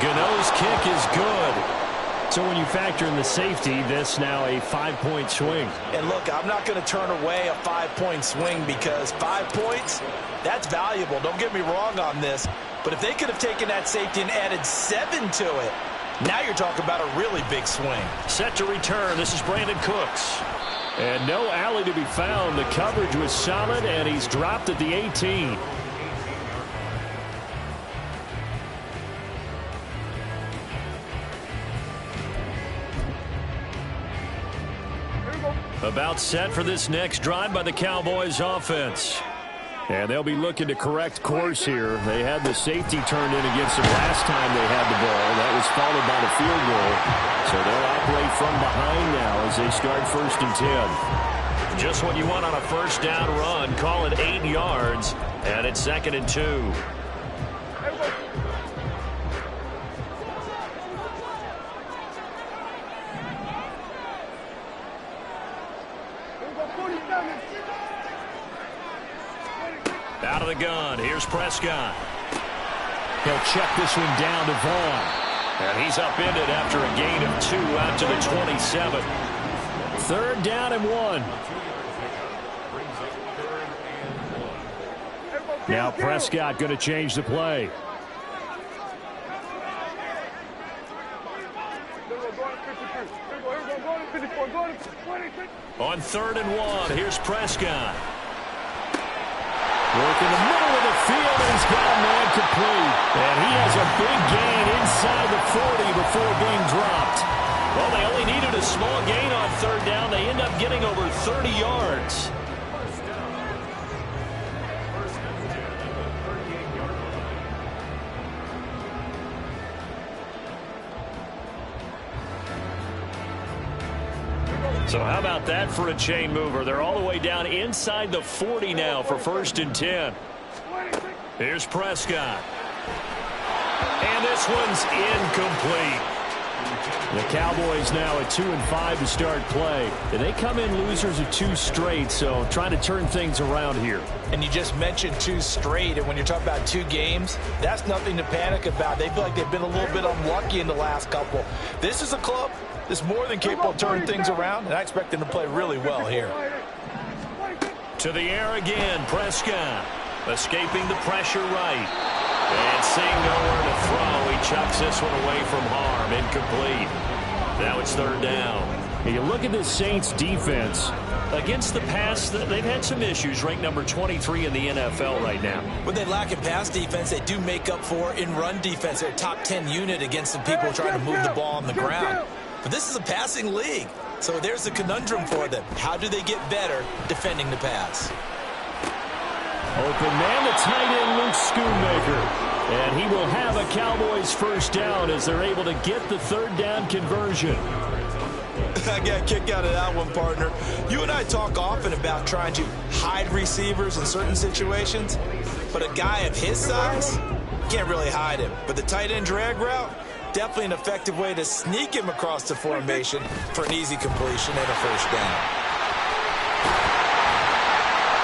Gano's kick is good. So when you factor in the safety, this now a 5-point swing. And look, I'm not going to turn away a 5-point swing because 5 points, that's valuable. Don't get me wrong on this. But if they could have taken that safety and added 7 to it, now you're talking about a really big swing. Set to return. This is Brandon Cooks. And no alley to be found. The coverage was solid, and he's dropped at the 18. About set for this next drive by the Cowboys offense. And they'll be looking to correct course here. They had the safety turned in against them last time they had the ball. That was followed by the field goal. So they'll operate from behind now as they start 1st and 10. Just what you want on a first down run. Call it 8 yards. And it's 2nd and 2. Out of the gun. Here's Prescott. He'll check this one down to Vaughn. And he's upended after a gain of 2 out to the 27. 3rd down and 1. Now Prescott going to change the play. On 3rd and 1, here's Prescott. Work in the middle of the field, and he's got a man complete. And he has a big gain inside the 40 before being dropped. Well, they only needed a small gain on 3rd down. They end up getting over 30 yards. So how about that for a chain mover? They're all the way down inside the 40 now for 1st and 10. Here's Prescott. And this one's incomplete. The Cowboys now at 2-5 to start play. And they come in losers of 2 straight, so trying to turn things around here. And you just mentioned 2 straight, and when you're talking about 2 games, that's nothing to panic about. They feel like they've been a little bit unlucky in the last couple. This is a club that's more than capable of turning things around, and I expect them to play really well here. To the air again, Prescott. Escaping the pressure right. And seeing nowhere to throw, he chucks this one away from harm. Incomplete. Now it's 3rd down. And you look at the Saints defense. Against the pass, they've had some issues. Ranked number 23 in the NFL right now. When they lack in pass defense, they do make up for in run defense. They're a top 10 unit against the people trying to move the ball on the ground. But this is a passing league. So there's a conundrum for them. How do they get better defending the pass? Open man, the tight end, Luke Schoonmaker. And he will have a Cowboys 1st down as they're able to get the 3rd down conversion. I got a kick out of that one, partner. You and I talk often about trying to hide receivers in certain situations. But a guy of his size, can't really hide him. But the tight end drag route, definitely an effective way to sneak him across the formation for an easy completion and a 1st down.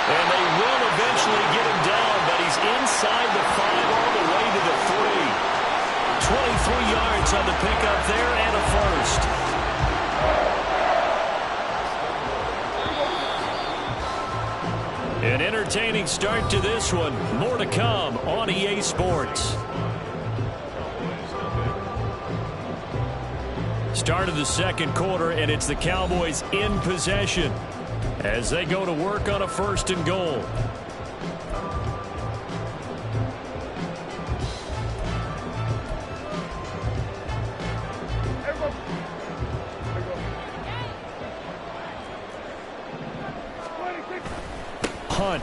And they will eventually get him down, but he's inside the 5 all the way to the 3. 23 yards on the pickup there and a 1st. An entertaining start to this one. More to come on EA Sports. Start of the 2nd quarter, and it's the Cowboys in possession as they go to work on a 1st and goal. Hunt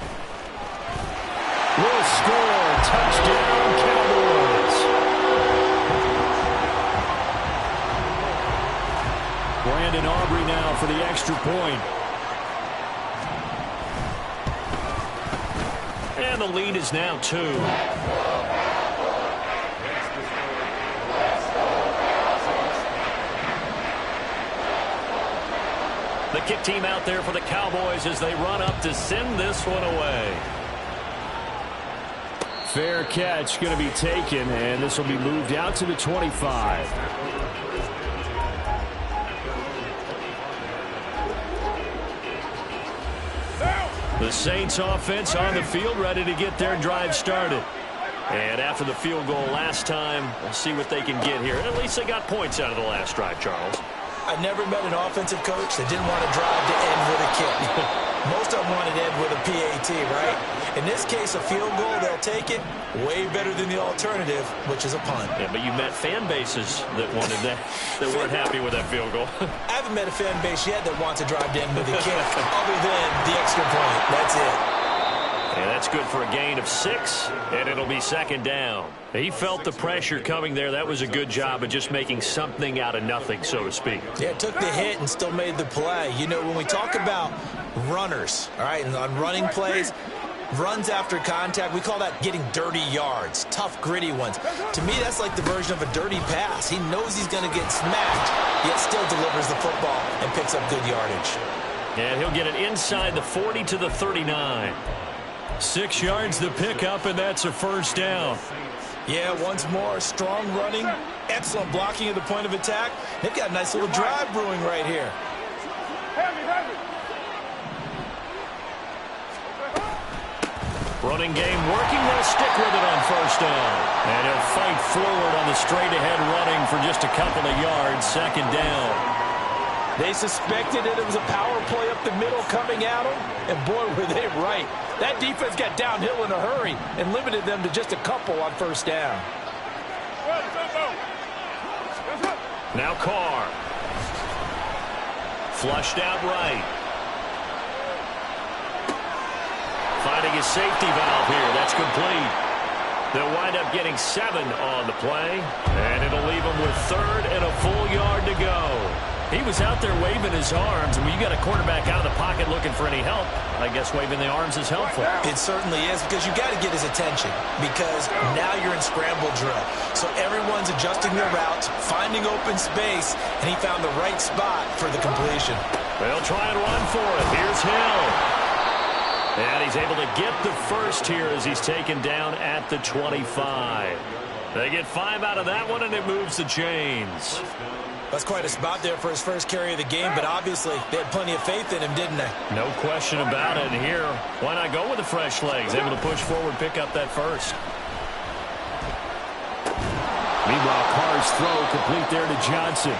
will score. Touchdown, Cowboys. Brandon Aubrey now for the extra point. And the lead is now 2. The kick team out there for the Cowboys as they run up to send this one away. Fair catch going to be taken, and this will be moved out to the 25. The Saints offense on the field, ready to get their drive started. And after the field goal last time, we'll see what they can get here. At least they got points out of the last drive, Charles. I've never met an offensive coach that didn't want to drive to end with a kick. Most of them want to end with a PAT, right? In this case, a field goal, they'll take it. Way better than the alternative, which is a punt. Yeah, but you met fan bases that wanted that weren't happy with that field goal. I haven't met a fan base yet that wants to drive to end with a kick, other than the extra point. That's it. And that's good for a gain of 6, and it'll be second down. He felt the pressure coming there. That was a good job of just making something out of nothing, so to speak. Yeah, took the hit and still made the play. You know, when we talk about runners, all right, and on running plays, runs after contact, we call that getting dirty yards, tough, gritty ones. To me, that's like the version of a dirty pass. He knows he's going to get smacked, yet still delivers the football and picks up good yardage. And he'll get it inside the 40 to the 39. 6 yards the pickup, and that's a first down. Yeah, once more, strong running, excellent blocking at the point of attack. They've got a nice little drive brewing right here. Running game working. They'll stick with it on first down. And he'll fight forward on the straight-ahead running for just a couple of yards. Second down. They suspected it was a power play up the middle coming at them, and boy, were they right. That defense got downhill in a hurry and limited them to just a couple on first down. Now Carr. Flushed out right. Finding his safety valve here. That's complete. They'll wind up getting 7 on the play, and it'll leave them with 3rd and a full yard to go. He was out there waving his arms, and when you got a quarterback out of the pocket looking for any help, I guess waving the arms is helpful. It certainly is, because you got to get his attention, because now you're in scramble drill. So everyone's adjusting their routes, finding open space, and he found the right spot for the completion. They'll try and run for it. Here's Hill. And he's able to get the first here as he's taken down at the 25. They get 5 out of that one, and it moves the chains. That's quite a spot there for his first carry of the game, but obviously they had plenty of faith in him, didn't they? No question about it. And here, why not go with the fresh legs? Able to push forward, pick up that first. Meanwhile, Carr's throw complete there to Johnson.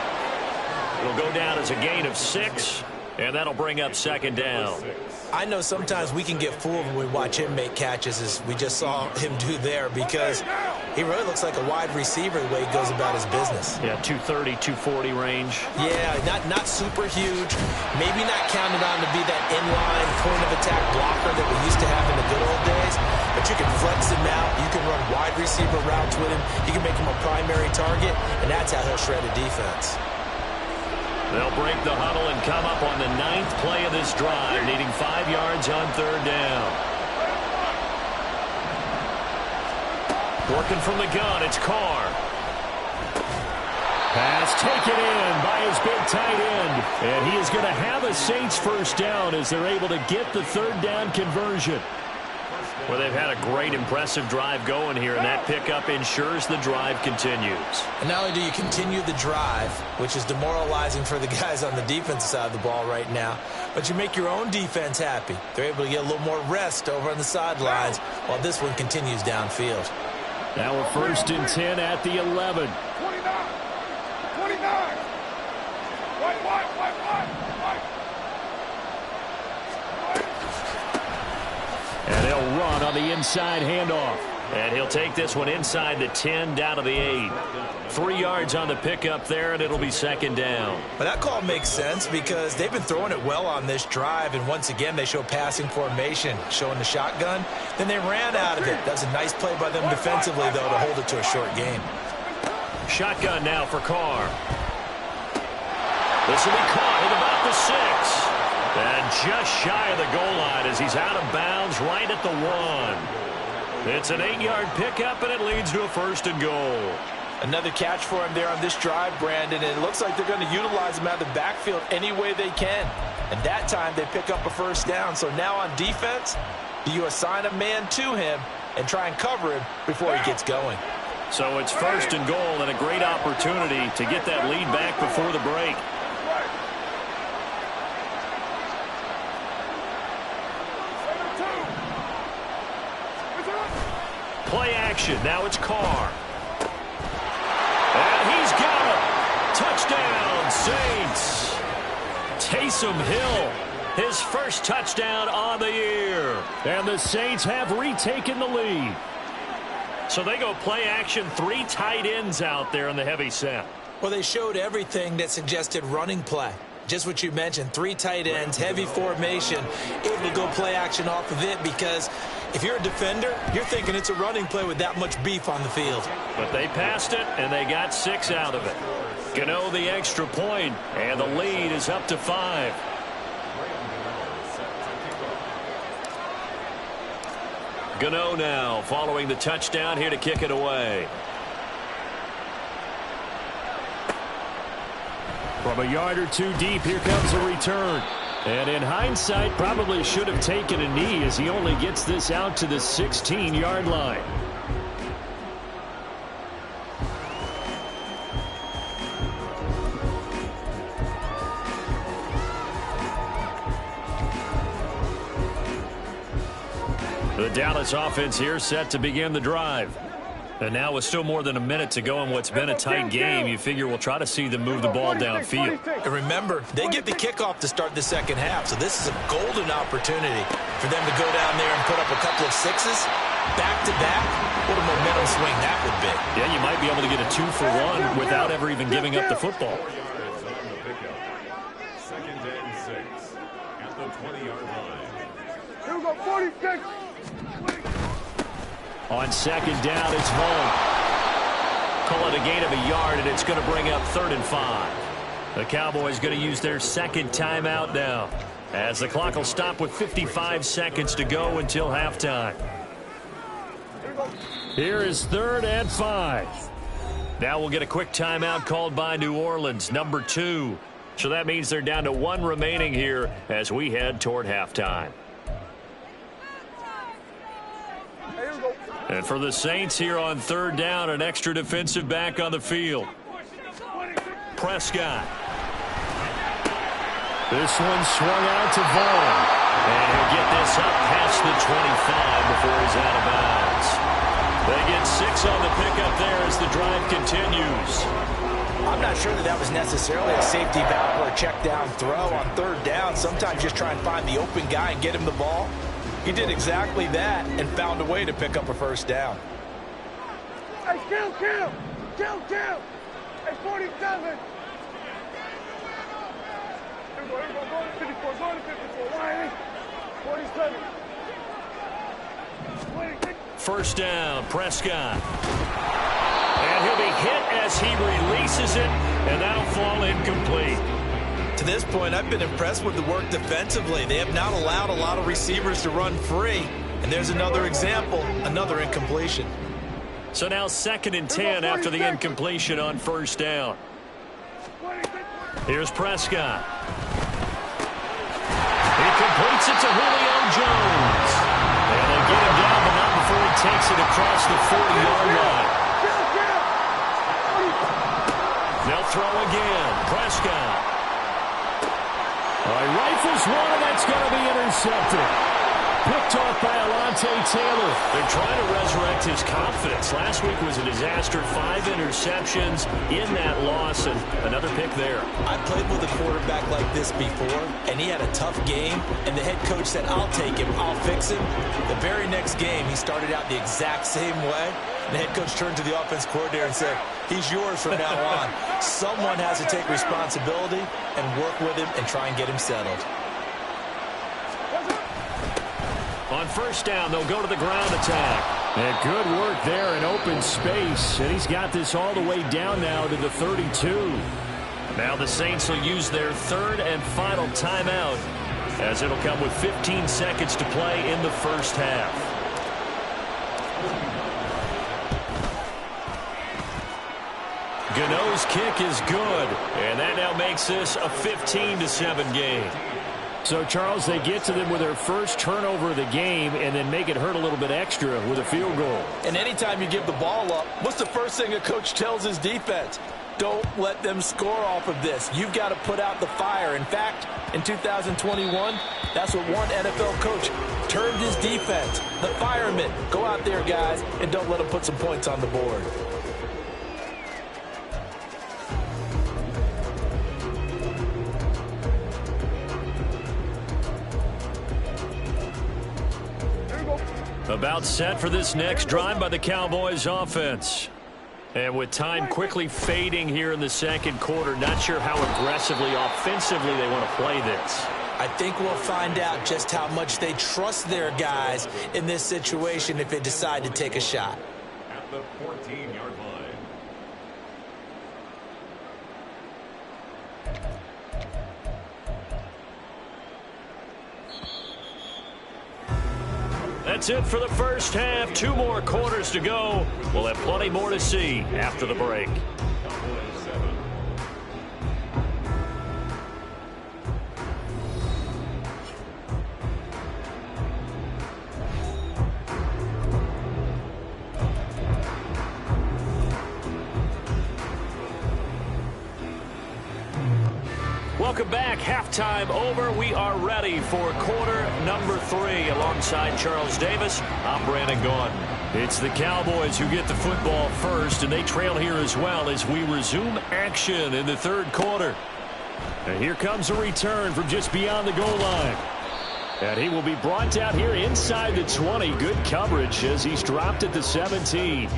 It'll go down as a gain of 6, and that'll bring up second down. I know sometimes we can get fooled when we watch him make catches, as we just saw him do there, because he really looks like a wide receiver the way he goes about his business. Yeah, 230, 240 range. Yeah, not super huge. Maybe not counted on to be that inline point-of-attack blocker that we used to have in the good old days, but you can flex him out. You can run wide receiver routes with him. You can make him a primary target, and that's how he'll shred a defense. They'll break the huddle and come up on the 9th play of this drive, needing 5 yards on 3rd down. Working from the gun, it's Carr. Pass taken in by his big tight end. And he is going to have a Saints first down as they're able to get the 3rd down conversion. Well, they've had a great, impressive drive going here, and that pickup ensures the drive continues. And not only do you continue the drive, which is demoralizing for the guys on the defensive side of the ball right now, but you make your own defense happy. They're able to get a little more rest over on the sidelines while this one continues downfield. Now we're 1st and 10 at the 11. 29. 29. White. And they'll run on the inside handoff. And he'll take this one inside the 10 down to the 8. 3 yards on the pickup there, and it'll be second down. But that call makes sense because they've been throwing it well on this drive, and once again they show passing formation, showing the shotgun. Then they ran out of it. That was a nice play by them defensively, though, to hold it to a short game. Shotgun now for Carr. This will be caught at about the 6. And just shy of the goal line as he's out of bounds right at the 1. It's an 8-yard pickup, and it leads to a 1st and goal. Another catch for him there on this drive, Brandon, and it looks like they're going to utilize him out of the backfield any way they can. And that time they pick up a first down. So now on defense, do you assign a man to him, and try and cover him before he gets going. So it's 1st and goal and a great opportunity to get that lead back before the break. Play action. Now it's Carr. And he's got him. Touchdown, Saints. Taysom Hill, his first touchdown on the year. And the Saints have retaken the lead. So they go play action, 3 tight ends out there in the heavy set. Well, they showed everything that suggested running play. Just what you mentioned, 3 tight ends, heavy formation, able to go play action off of it because if you're a defender, you're thinking it's a running play with that much beef on the field. But they passed it, and they got 6 out of it. Gano the extra point, and the lead is up to 5. Gano now following the touchdown here to kick it away. From a yard or 2 deep, here comes a return. And in hindsight, probably should have taken a knee as he only gets this out to the 16-yard line. The Dallas offense here set to begin the drive. And now with still more than a minute to go in what's been a tight game, you figure we'll try to see them move the ball downfield. And remember, they get the kickoff to start the second half, so this is a golden opportunity for them to go down there and put up a couple of 6s back-to-back. What a momentum swing that would be. Yeah, you might be able to get a 2-for-1 without ever even giving up the football. Second and 6 at the 20-yard line. Here we go, 46. On second down, it's Vaughn. Call it a gain of a yard, and it's going to bring up 3rd and 5. The Cowboys going to use their second timeout now, as the clock will stop with 55 seconds to go until halftime. Here is 3rd and 5. Now we'll get a quick timeout called by New Orleans, number 2. So that means they're down to 1 remaining here as we head toward halftime. And for the Saints here on 3rd down, an extra defensive back on the field. Prescott. This one swung out to Vaughn. And he'll get this up past the 25 before he's out of bounds. They get 6 on the pickup there as the drive continues. I'm not sure that was necessarily a safety valve or a check down throw on 3rd down. Sometimes just try and find the open guy and get him the ball. He did exactly that and found a way to pick up a 1st down. Hey, kill! Hey, 47. Here we go, go to 54, go to 54. Why? 47. 1st down, Prescott. And he'll be hit as he releases it, and that'll fall incomplete. To this point, I've been impressed with the work defensively. They have not allowed a lot of receivers to run free. And there's another example, another incompletion. So now 2nd and 10 after the incompletion on 1st down. Here's Prescott. He completes it to Julio Jones. And they get him down, but not before he takes it across the 40-yard line. They'll throw again. Prescott. Rifles one, and that's going to be intercepted. Picked off by Alontae Taylor. They're trying to resurrect his confidence. Last week was a disaster. 5 interceptions in that loss, and another pick there. I played with a quarterback like this before, and he had a tough game, and the head coach said, I'll take him, I'll fix him. The very next game, he started out the exact same way. The head coach turned to the offense coordinator and said, he's yours from now on. Someone has to take responsibility and work with him and try and get him settled. On 1st down, they'll go to the ground attack. And good work there in open space. And he's got this all the way down now to the 32. Now the Saints will use their 3rd and final timeout, as it'll come with 15 seconds to play in the 1st half. Gano's kick is good, and that now makes this a 15-7 game. So, Charles, they get to them with their first turnover of the game and then make it hurt a little bit extra with a field goal. And anytime you give the ball up, what's the first thing a coach tells his defense? Don't let them score off of this. You've got to put out the fire. In fact, in 2021, that's what one NFL coach termed his defense. The firemen. Go out there, guys, and don't let them put some points on the board. About set for this next drive by the Cowboys offense. And with time quickly fading here in the second quarter, not sure how aggressively, offensively they want to play this. I think we'll find out just how much they trust their guys in this situation if they decide to take a shot. At the 14-yard line. That's it for the first half. 2 more quarters to go. We'll have plenty more to see after the break. Cowboys 7. Welcome back. Halftime over. We are ready for quarter number 3. Alongside Charles Davis, I'm Brandon Gaudin. It's the Cowboys who get the football first, and they trail here as well as we resume action in the third quarter. And here comes a return from just beyond the goal line. And he will be brought down here inside the 20. Good coverage as he's dropped at the 17.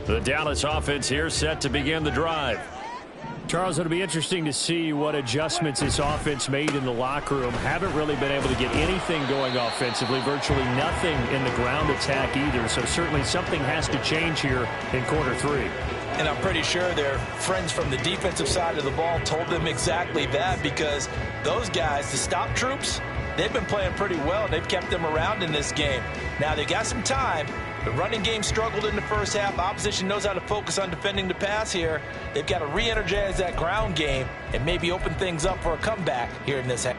The Dallas offense here set to begin the drive. Charles, it'll be interesting to see what adjustments this offense made in the locker room. Haven't really been able to get anything going offensively, virtually nothing in the ground attack either. So certainly something has to change here in quarter 3. And I'm pretty sure their friends from the defensive side of the ball told them exactly that, because those guys, the stop troops, they've been playing pretty well. They've kept them around in this game. Now they got some time. The running game struggled in the first half. Opposition knows how to focus on defending the pass here. They've got to re-energize that ground game and maybe open things up for a comeback here in this half.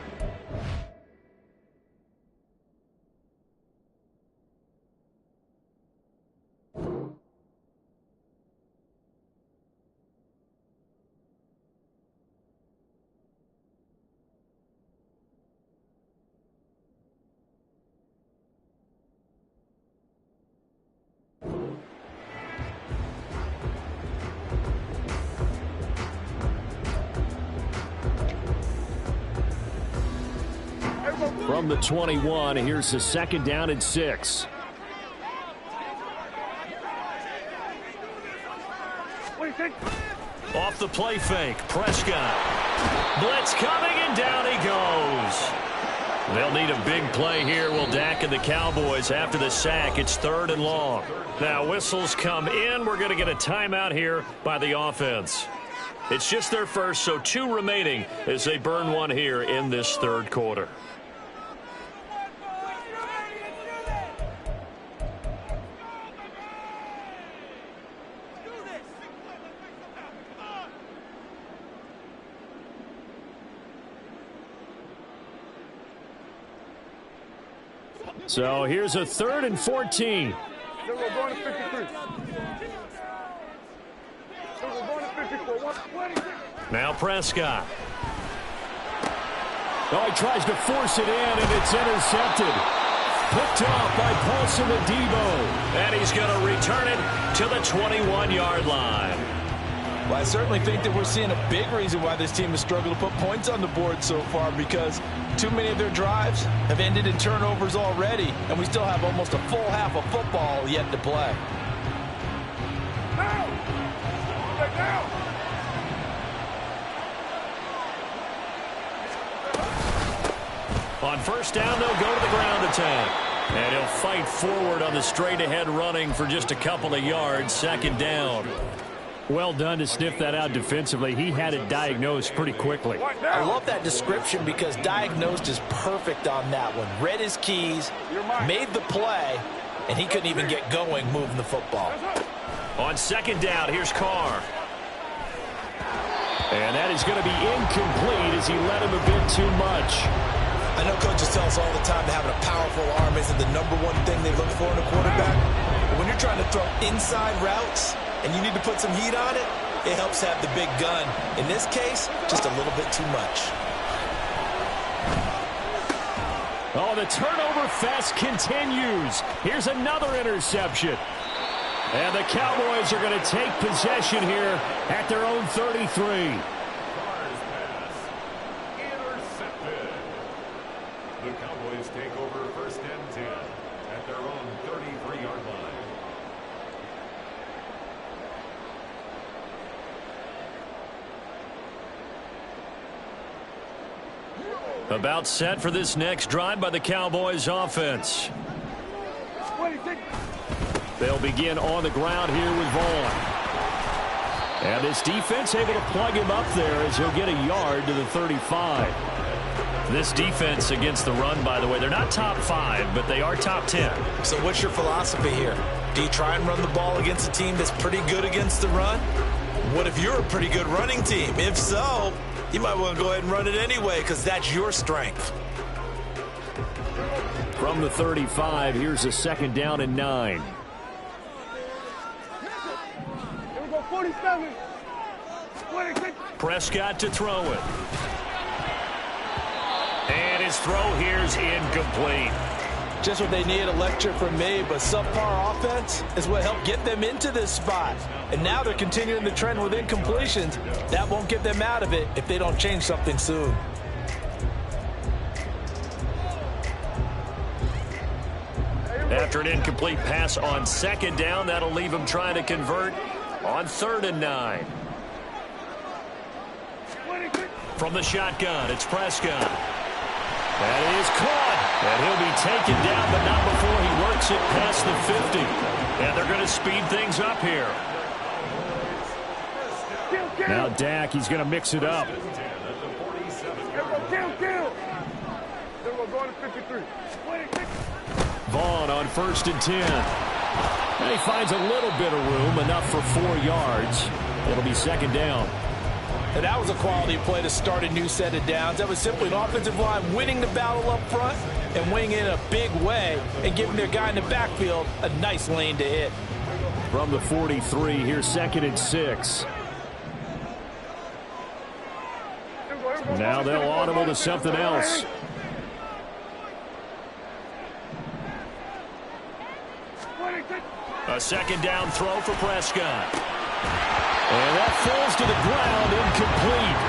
From the 21, here's the second down and 6. Off the play fake, Prescott. Blitz coming, and down he goes. They'll need a big play here. Will Dak and the Cowboys after the sack. It's 3rd and long. Now whistles come in. We're going to get a timeout here by the offense. It's just their first, so 2 remaining as they burn one here in this third quarter. So here's a 3rd and 14. Now Prescott. Oh, he tries to force it in, and it's intercepted. Picked off by Paulson Adebo. And he's going to return it to the 21-yard line. Well, I certainly think that we're seeing a big reason why this team has struggled to put points on the board so far, because too many of their drives have ended in turnovers already, and we still have almost a full half of football yet to play. On first down, they'll go to the ground attack. And he'll fight forward on the straight-ahead running for just a couple of yards. Second down. Well done to sniff that out defensively. He had it diagnosed pretty quickly. I love that description because diagnosed is perfect on that one. Read his keys, made the play, and he couldn't even get going moving the football. On second down, here's Carr. And that is going to be incomplete as he led him a bit too much. I know coaches tell us all the time that having a powerful arm isn't the #1 thing they look for in a quarterback. But when you're trying to throw inside routes and you need to put some heat on it, it helps have the big gun. In this case, just a little bit too much. Oh, the turnover fest continues. Here's another interception. And the Cowboys are going to take possession here at their own 33. The Cowboys take over 1st and 10 at their own 33-yard line. About set for this next drive by the Cowboys offense. They'll begin on the ground here with Vaughn. And this defense able to plug him up there as he'll get a yard to the 35. This defense against the run, by the way, they're not top 5, but they are top 10. So what's your philosophy here? Do you try and run the ball against a team that's pretty good against the run? What if you're a pretty good running team? If so, you might want to go ahead and run it anyway because that's your strength. From the 35, here's a 2nd down and 9. Prescott to throw it. And his throw here's incomplete. Just what they need, a lecture from me, but subpar offense is what helped get them into this spot. And now they're continuing the trend with incompletions. That won't get them out of it if they don't change something soon. After an incomplete pass on 2nd down, that'll leave him trying to convert on 3rd and 9. From the shotgun, it's Prescott. That is caught. And he'll be taken down, but not before he works it past the 50. And they're going to speed things up here. Now Dak, he's going to mix it up. Vaughn on 1st and 10. And he finds a little bit of room, enough for 4 yards. It'll be 2nd down. And that was a quality play to start a new set of downs. That was simply an offensive line winning the battle up front and winning in a big way and giving their guy in the backfield a nice lane to hit. From the 43, here's 2nd and 6. Now they'll audible to something else. A 2nd down throw for Prescott. And that falls to the ground, incomplete.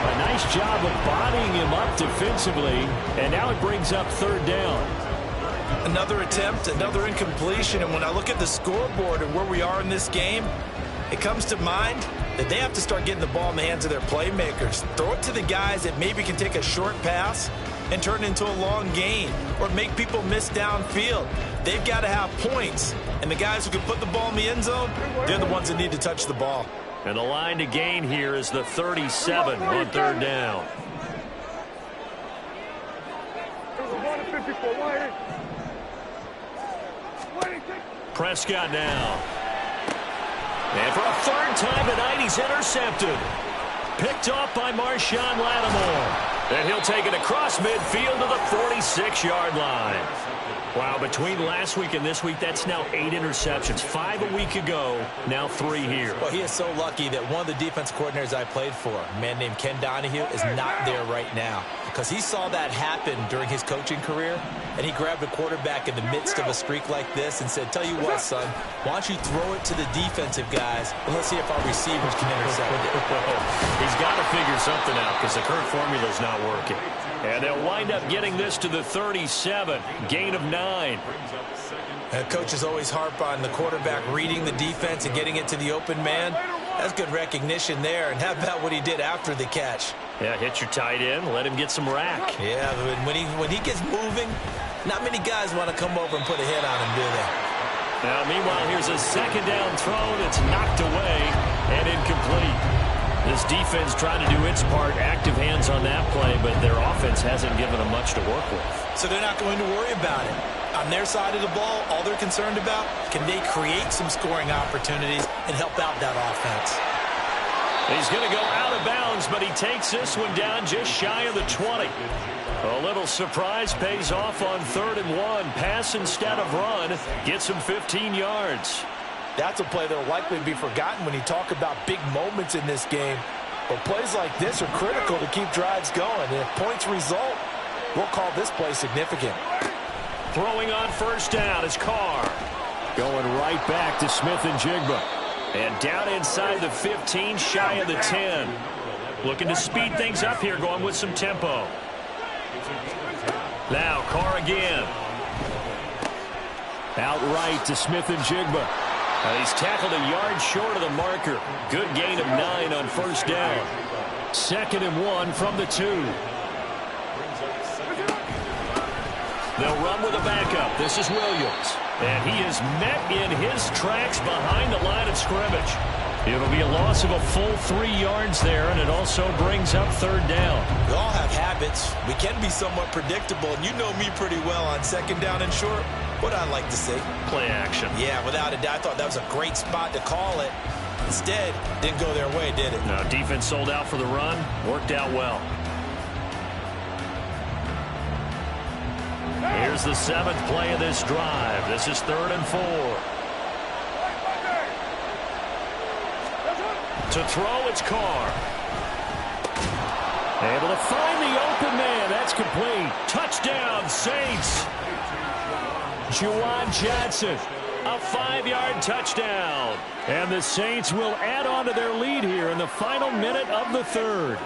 A nice job of bodying him up defensively, and now it brings up 3rd down. Another attempt, another incompletion, and when I look at the scoreboard and where we are in this game, it comes to mind that they have to start getting the ball in the hands of their playmakers. Throw it to the guys that maybe can take a short pass and turn it into a long gain or make people miss downfield. They've got to have points, and the guys who can put the ball in the end zone, they're the ones that need to touch the ball. And the line to gain here is the 37 on 3rd down. Prescott now. And for a 3rd time tonight, he's intercepted. Picked off by Marshawn Lattimore. And he'll take it across midfield to the 46-yard line. Wow, between last week and this week, that's now 8 interceptions. 5 a week ago, now 3 here. Well, he is so lucky that one of the defense coordinators I played for, a man named Ken Donahue, is not there right now. Because he saw that happen during his coaching career, and he grabbed a quarterback in the midst of a streak like this and said, tell you what, son, why don't you throw it to the defensive guys, and let's see if our receivers can intercept it. He's got to figure something out because the current formula's not working. And they'll wind up getting this to the 37, gain of 9. Coaches always harp on the quarterback reading the defense and getting it to the open man. That's good recognition there. And how about what he did after the catch? Yeah, hit your tight end, let him get some rack. Yeah, but when he gets moving, not many guys want to come over and put a hit on him, do they? Now, meanwhile, here's a 2nd down throw that's knocked away. And incomplete. This defense trying to do its part, active hands on that play, but their offense hasn't given them much to work with. So they're not going to worry about it. On their side of the ball, all they're concerned about, can they create some scoring opportunities and help out that offense? He's going to go out of bounds, but he takes this one down just shy of the 20. A little surprise pays off on 3rd and 1. Pass instead of run. Gets him 15 yards. That's a play that will likely be forgotten when you talk about big moments in this game. But plays like this are critical to keep drives going. And if points result, we'll call this play significant. Throwing on 1st down is Carr. Going right back to Smith and Jigba. And down inside the 15, shy of the 10. Looking to speed things up here, going with some tempo. Now Carr again. Out right to Smith and Jigba. He's tackled a yard short of the marker. Good gain of 9 on 1st down. 2nd and 1 from the 2. They'll run with a backup. This is Williams. And he is met in his tracks behind the line of scrimmage. It'll be a loss of a full 3 yards there, and it also brings up 3rd down. We all have habits. We can be somewhat predictable, and you know me pretty well on 2nd down and short. What I like to see. Play action. Yeah, without a doubt. I thought that was a great spot to call it. Instead, didn't go their way, did it? No, defense sold out for the run. Worked out well. Here's the 7th play of this drive. This is 3rd and 4. To throw, it's Carr. Able to find the open man. That's complete. Touchdown, Saints. Juwan Johnson, a 5-yard touchdown. And the Saints will add on to their lead here in the final minute of the 3rd.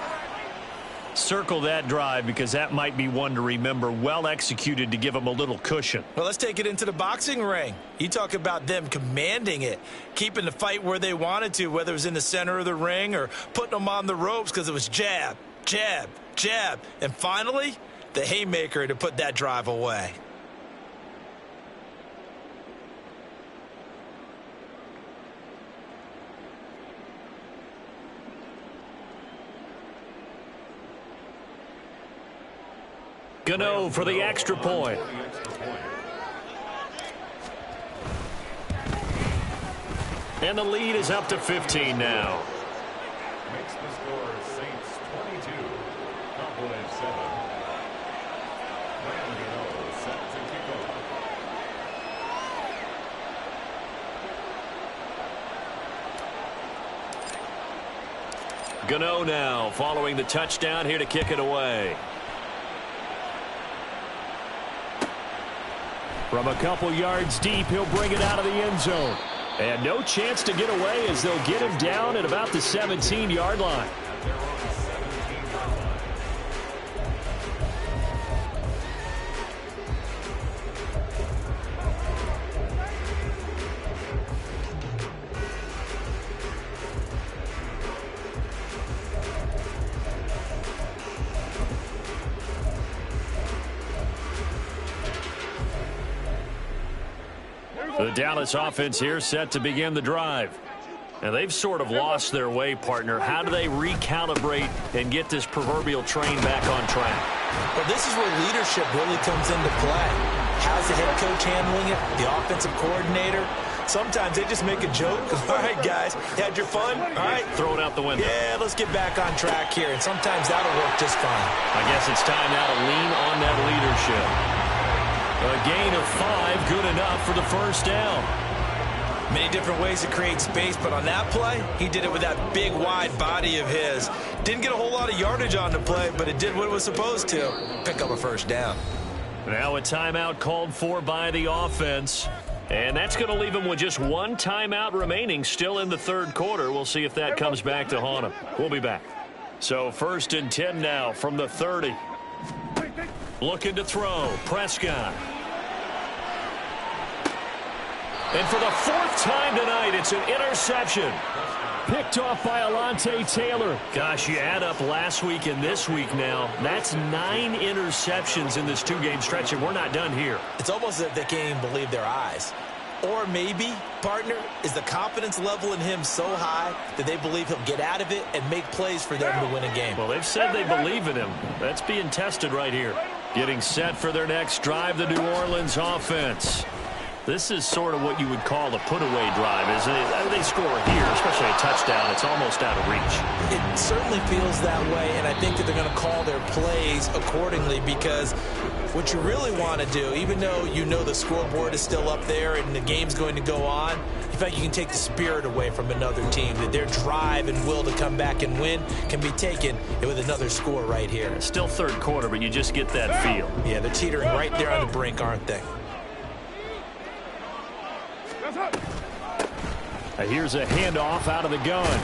Circle that drive because that might be one to remember. Well executed to give them a little cushion. Well, let's take it into the boxing ring. You talk about them commanding it, keeping the fight where they wanted to, whether it was in the center of the ring or putting them on the ropes because it was jab, jab, jab. And finally, the haymaker to put that drive away. Gano for the extra point. And the lead is up to 15 now. Makes the score Saints 22, Cowboys 7. Ryan Gano set to kick off. Gano now following the touchdown here to kick it away. From a couple yards deep, he'll bring it out of the end zone. And no chance to get away as they'll get him down at about the 17-yard line. The Dallas offense here set to begin the drive. And they've sort of lost their way, partner. How do they recalibrate and get this proverbial train back on track? Well, this is where leadership really comes into play. How's the head coach handling it? The offensive coordinator? Sometimes they just make a joke. All right, guys, had your fun? All right. Throw it out the window. Yeah, let's get back on track here. And sometimes that'll work just fine. I guess it's time now to lean on that leadership. A gain of 5, good enough for the 1st down. Many different ways to create space, but on that play, he did it with that big, wide body of his. Didn't get a whole lot of yardage on the play, but it did what it was supposed to. Pick up a 1st down. Now a timeout called for by the offense. And that's going to leave them with just 1 timeout remaining still in the 3rd quarter. We'll see if that comes back to haunt them. We'll be back. So 1st and 10 now from the 30. Looking to throw. Prescott. And for the 4th time tonight, it's an interception. Picked off by Alontae Taylor. Gosh, you add up last week and this week now. That's 9 interceptions in this 2-game stretch, and we're not done here. It's almost as if they can't even believe their eyes. Or maybe, partner, is the confidence level in him so high that they believe he'll get out of it and make plays for them to win a game. Well, they've said they believe in him. That's being tested right here. Getting set for their next drive, the New Orleans offense. This is sort of what you would call a put-away drive, isn't it? They score here, especially a touchdown. It's almost out of reach. It certainly feels that way, and I think that they're going to call their plays accordingly, because what you really want to do, even though you know the scoreboard is still up there and the game's going to go on, in fact, you can take the spirit away from another team, that their drive and will to come back and win can be taken with another score right here. It's still third quarter, but you just get that feel. Yeah, they're teetering right there on the brink, aren't they? Here's a handoff out of the gun.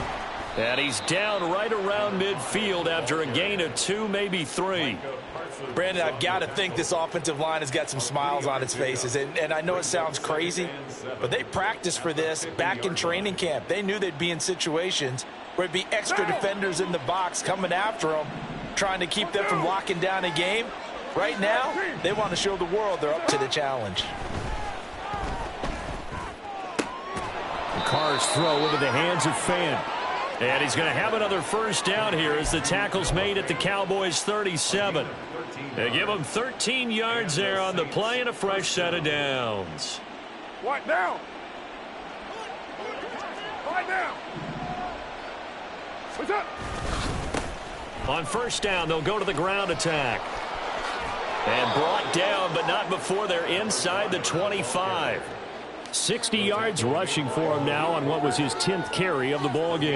And he's down right around midfield after a gain of 2, maybe 3. Brandon, I've got to think this offensive line has got some smiles on its faces. And I know it sounds crazy, but they practiced for this back in training camp. They knew they'd be in situations where it'd be extra defenders in the box coming after them, trying to keep them from locking down a game. Right now, they want to show the world they're up to the challenge. Carr's throw into the hands of Fan. And he's going to have another first down here as the tackle's made at the Cowboys' 37. They give him 13 yards there on the play and a fresh set of downs. What down? Right down. What's up? On first down, they'll go to the ground attack. And brought down, but not before they're inside the 25. 60 yards rushing for him now on what was his 10th carry of the ball game.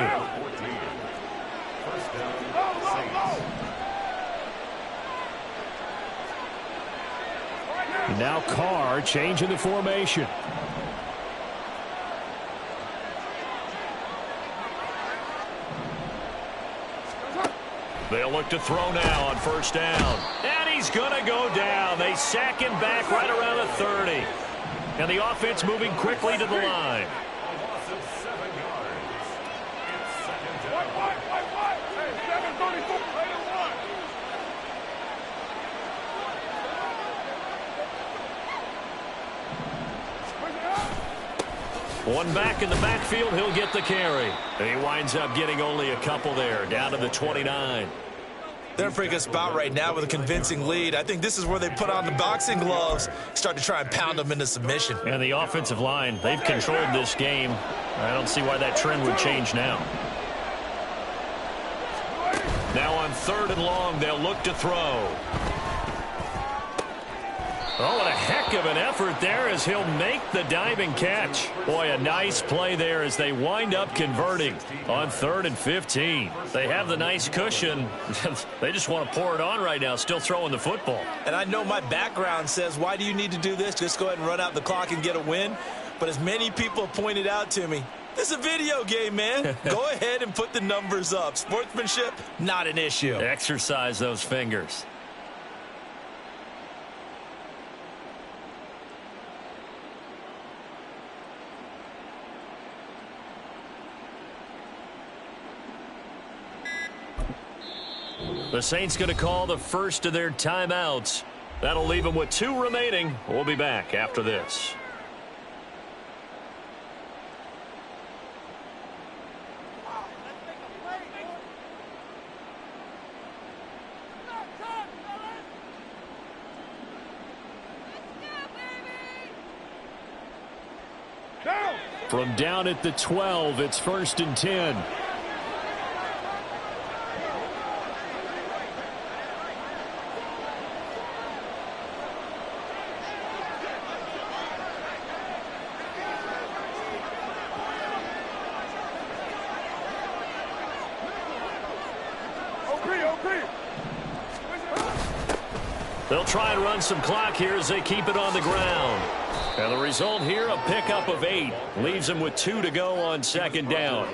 Now Carr changing the formation. They'll look to throw now on first down. And he's going to go down. They sack him back right around the 30. And the offense moving quickly to the line. One back in the backfield, he'll get the carry. He winds up getting only a couple there, down to the 29. They're in a pretty good spot right now with a convincing lead. I think this is where they put on the boxing gloves, start to try and pound them into submission. And the offensive line, they've controlled this game. I don't see why that trend would change now. Now on 3rd and long, they'll look to throw. Oh, what a heck of an effort there as he'll make the diving catch. Boy, a nice play there as they wind up converting on 3rd and 15. They have the nice cushion. They just want to pour it on right now, still throwing the football. And I know my background says, why do you need to do this? Just go ahead and run out the clock and get a win. But as many people have pointed out to me, this is a video game, man. Go ahead and put the numbers up. Sportsmanship, not an issue. Exercise those fingers. The Saints going to call the first of their timeouts. That'll leave them with 2 remaining. We'll be back after this. From down at the 12, it's 1st and 10. They'll try and run some clock here as they keep it on the ground. And the result here, a pickup of 8. Leaves them with 2 to go on 2nd down.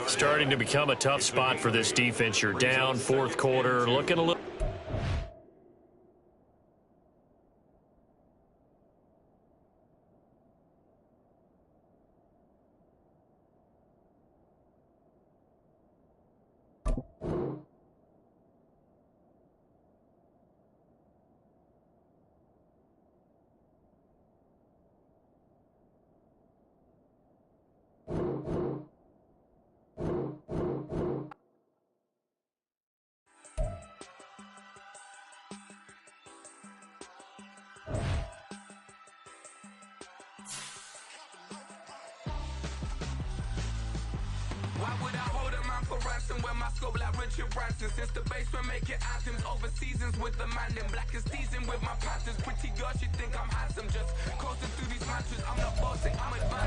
Starting to become a tough spot for this defense. You're down 4th quarter, looking a little... Why would I hold a man for ransom when my scope like Richard Branson? Since the basement making anthems over seasons with the man in black is teasing with my panthers. Pretty girl, she think I'm handsome. Just coasting through these mantras. I'm not bossing, I'm advanced.